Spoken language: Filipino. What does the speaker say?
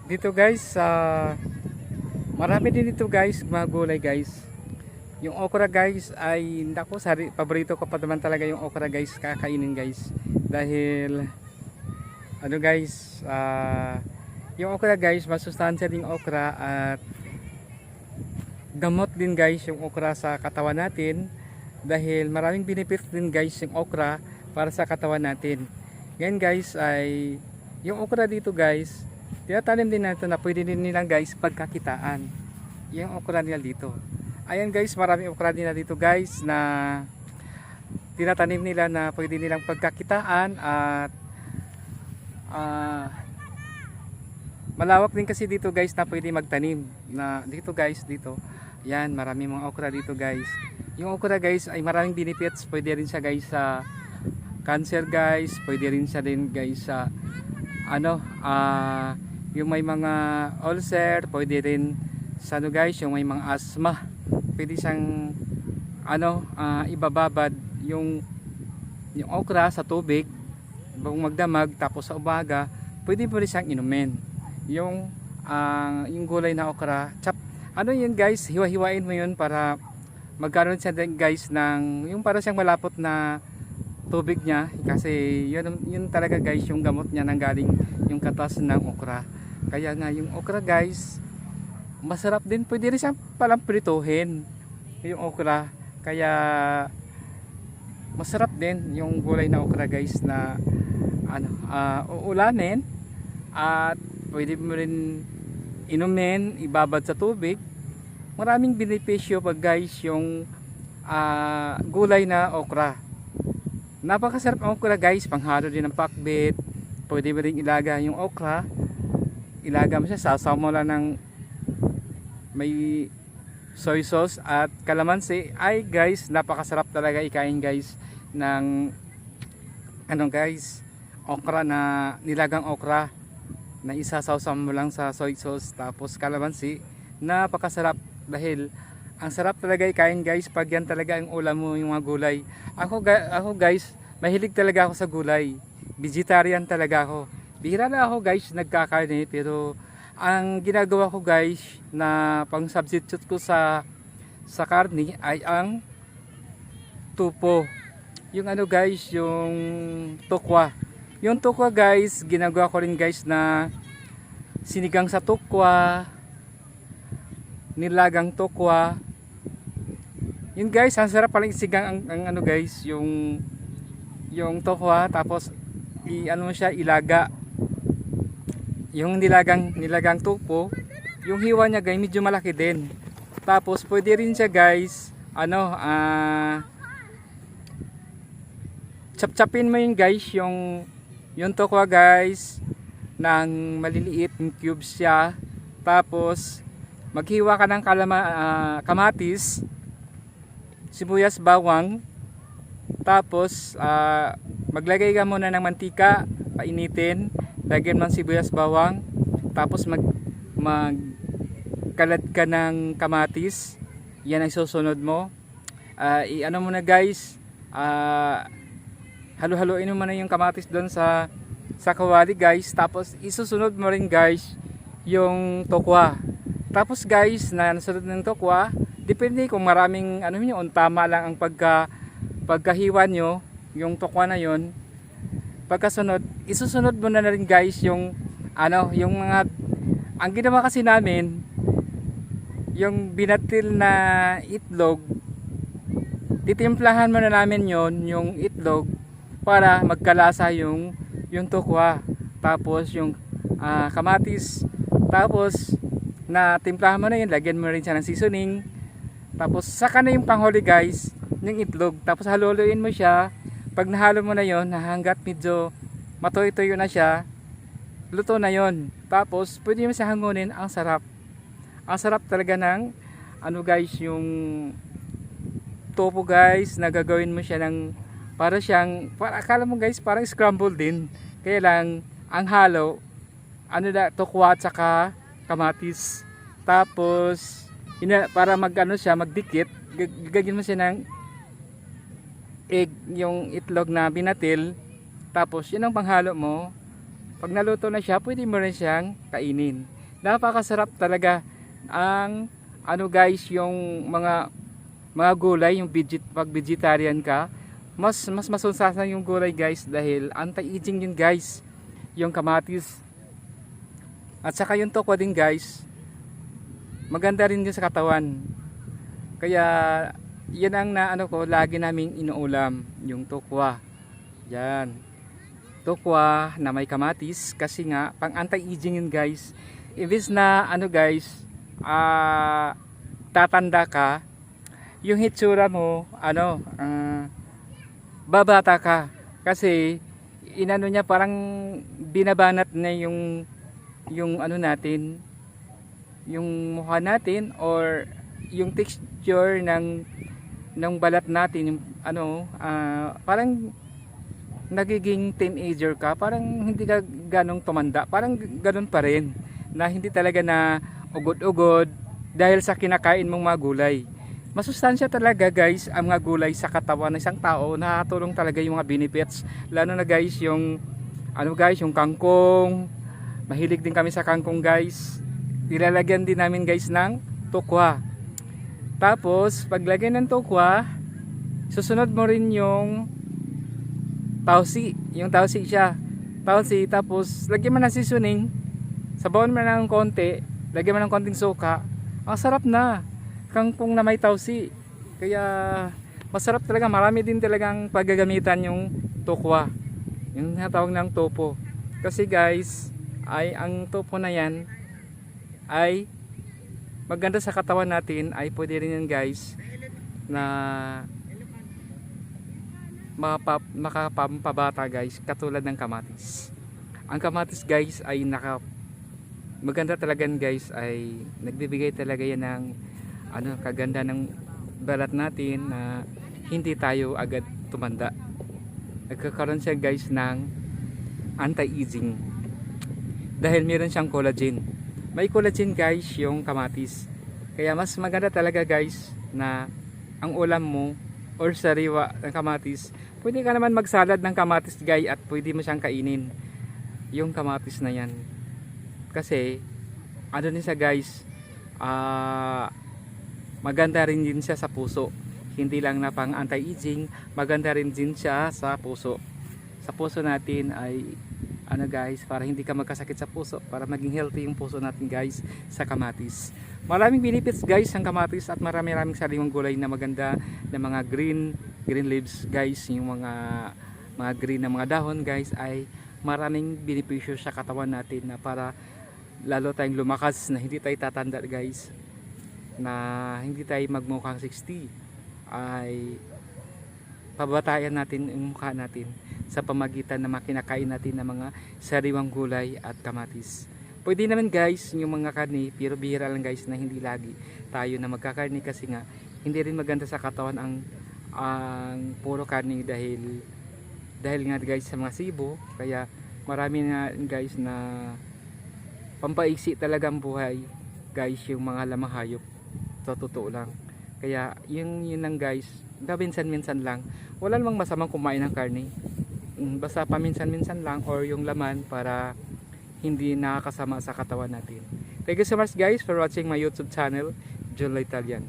Dito guys, marami din dito guys, mga gulay guys. Yung okra guys ay nako, paborito ko pa naman talaga yung okra guys, kakainin guys. Dahil ano guys, yung okra guys, masustansya din okra at gamot din guys yung okra sa katawan natin. Dahil maraming benefits din guys yung okra para sa katawan natin. Ngayon guys ay yung okra dito guys, tinatanim din natin na pwede din nilang guys pagkakitaan. Yung okra nila dito. Ayan guys, maraming okra nila dito guys na tinatanim nila na pwede nilang pagkakitaan at malawak din kasi dito guys na pwede magtanim na dito guys dito. Yan, maraming mga okra dito guys. Yung okra guys ay maraming benefits. Pwede rin siya guys sa cancer guys, pwede rin siya din guys sa yung may mga ulcer, pwede rin sa guys, yung may mga asthma, pwede siyang ibababad yung okra sa tubig bago magdamag, tapos sa umaga pwede mo rin siyang inumin yung gulay na okra. Yun guys, hiwa-hiwain mo yun para magkaroon siya din guys ng yung para siyang malapot na tubig niya, kasi yun talaga guys yung gamot niya nang galing yung katas ng okra. Kaya nga yung okra guys masarap din, pwede rin siyang palang prituhin yung okra, kaya masarap din yung gulay na okra guys na uulanin at pwede mo rin inumin, ibabad sa tubig. Maraming benepisyo pag guys yung gulay na okra. Napakasarap ang okra guys, panghalo din ng pakbet. Pwede mo rin ilaga yung okra. Ilaga mo siya, sasaw mo lang ng may soy sauce at kalamansi. Ay guys, napakasarap talaga ikain guys ng guys, okra na nilagang okra na isasaw mo lang sa soy sauce tapos kalamansi. Napakasarap dahil ang sarap talaga ikain guys pag yan talaga ang ulam mo yung mga gulay. Ako guys, mahilig talaga ako sa gulay. Vegetarian talaga ako. Bihira na ako guys nagkakain, pero ang ginagawa ko guys na pang substitute ko sa karne ay ang tupo. Yung guys, yung tokwa. Yung tokwa guys, ginagawa ko rin guys na sinigang sa tokwa, nilagang tokwa. Yun guys, ang sarap palang isigang ang guys, yung tokwa, tapos mo siya, ilaga. Yung nilagang tupo, yung hiwa niya guys medyo malaki din. Tapos pwede rin siya guys, chap-chapin mo yun guys, yung tokwa guys ng maliliit, yung cubes siya. Tapos maghiwa ka ng kamatis, sibuyas, bawang. Tapos maglagay ka muna ng mantika, painitin, lagyan ng sibuyas, bawang. Tapos magkalat ka ng kamatis. Yan ang susunod mo. Mo na guys, halo-haloin mo na yung kamatis doon sa kawali guys. Tapos isusunod mo rin guys yung tokwa. Tapos guys, na nasunod ng tokwa, depende kung maraming tama lang ang pagkahiwa nyo yung tokwa na yon. Pagkasunod, isusunod mo na rin guys yung ang ginawa kasi namin, yung binatil na itlog, titimplahan mo na namin yung itlog para magkalasa yung tokwa. Tapos yung kamatis, tapos na timplahan mo na yun, lagyan mo rin siya ng seasoning. Tapos saka na yung panghuli guys, yung itlog. Tapos haluin mo siya. Pag nahalo mo na yon, hanggat medyo matoy-toyo na siya, luto na yon. Tapos pwede mo siya hangunin. Ang sarap. Ang sarap talaga ng guys, yung tofu guys, nagagawin mo siya ng akala mo guys parang scramble din. Kaya lang ang halo tokwa at saka kamatis. Tapos para magdikit, gagawin mo siya ng egg, yung itlog na binatil. Tapos yun ang panghalo mo. Pag naluto na siya, pwede mo rin siyang kainin. Napakasarap talaga ang ano guys, yung mga gulay, yung pag vegetarian ka, mas masustansya yung gulay guys dahil anti-aging yun guys, yung kamatis. At saka yung tokwa din guys, maganda rin yun sa katawan. Kaya yan ang naano ko, lagi naming inuulam, yung tokwa. Yan. Tokwa na may kamatis kasi nga pang anti-aging yun guys. Ibis na ano guys, tatanda ka, yung hitsura mo ano, babata ka kasi inano niya, parang binabanat na yung ano natin, yung mukha natin or yung texture ng balat natin, yung ano, parang nagiging teenager ka, parang hindi ka ganong tumanda, parang ganon pa rin, na hindi talaga na ugod-ugod dahil sa kinakain mong mga gulay. Masustansya talaga guys ang mga gulay sa katawan ng isang tao, nakatulong talaga yung mga benefits, lalo na guys yung ano guys, yung kangkong, mahilig din kami sa kangkong guys, nilalagyan din namin guys ng tokwa. Tapos paglagay ng tokwa, susunod mo rin yung tausi, yung tausi siya, tausi, tapos lagyan mo ng seasoning, sabawan mo ng konti, lagyan mo ng konting suka, ang sarap na kangkong na may tausi. Kaya masarap talaga, marami din talagang paggagamitan yung tokwa, yung natawag ng topo. Kasi guys, ay ang topo na yan ay maganda sa katawan natin, ay pwede rin yan guys na makapampabata guys, katulad ng kamatis. Ang kamatis guys ay maganda talaga guys, ay nagbibigay talaga yan ng ano, kaganda ng balat natin na hindi tayo agad tumanda. Nagkakaroon siya guys ng anti-aging dahil meron siyang collagen. May collagen guys yung kamatis, kaya mas maganda talaga guys na ang ulam mo or sariwa ng kamatis. Pwede ka naman magsalad ng kamatis guys, at pwede mo siyang kainin yung kamatis na yan, kasi ano din siya guys, maganda rin din siya sa puso, hindi lang na pang anti-aging, maganda rin din siya sa puso. Sa puso natin ay ano guys, para hindi ka magkasakit sa puso, para maging healthy yung puso natin guys, sa kamatis. Maraming benefits guys ang kamatis, at maraming sariwang gulay na maganda na mga green leaves guys, yung mga green na mga dahon guys, ay maraming benepisyo sa katawan natin, na para lalo tayong lumakas, na hindi tayo tatanda guys, na hindi tayo magmukhang 60, ay pabatayan natin yung mukha natin sa pamagitan ng kinakain natin ng mga sariwang gulay at kamatis. Pwede naman guys yung mga karne, pero bihira lang guys na hindi lagi tayo na magkakarne, kasi nga hindi rin maganda sa katawan ang puro karne, dahil nga guys sa mga sibo. Kaya marami na guys na pampaiksi talagang buhay guys yung mga lamang hayop, sa totoo lang. Kaya yun lang guys, minsan-minsan lang, wala namang masamang kumain ng karne, basta paminsan-minsan lang, or yung laman, para hindi nakakasama sa katawan natin. Thank you so much guys for watching my YouTube channel, John La Italian.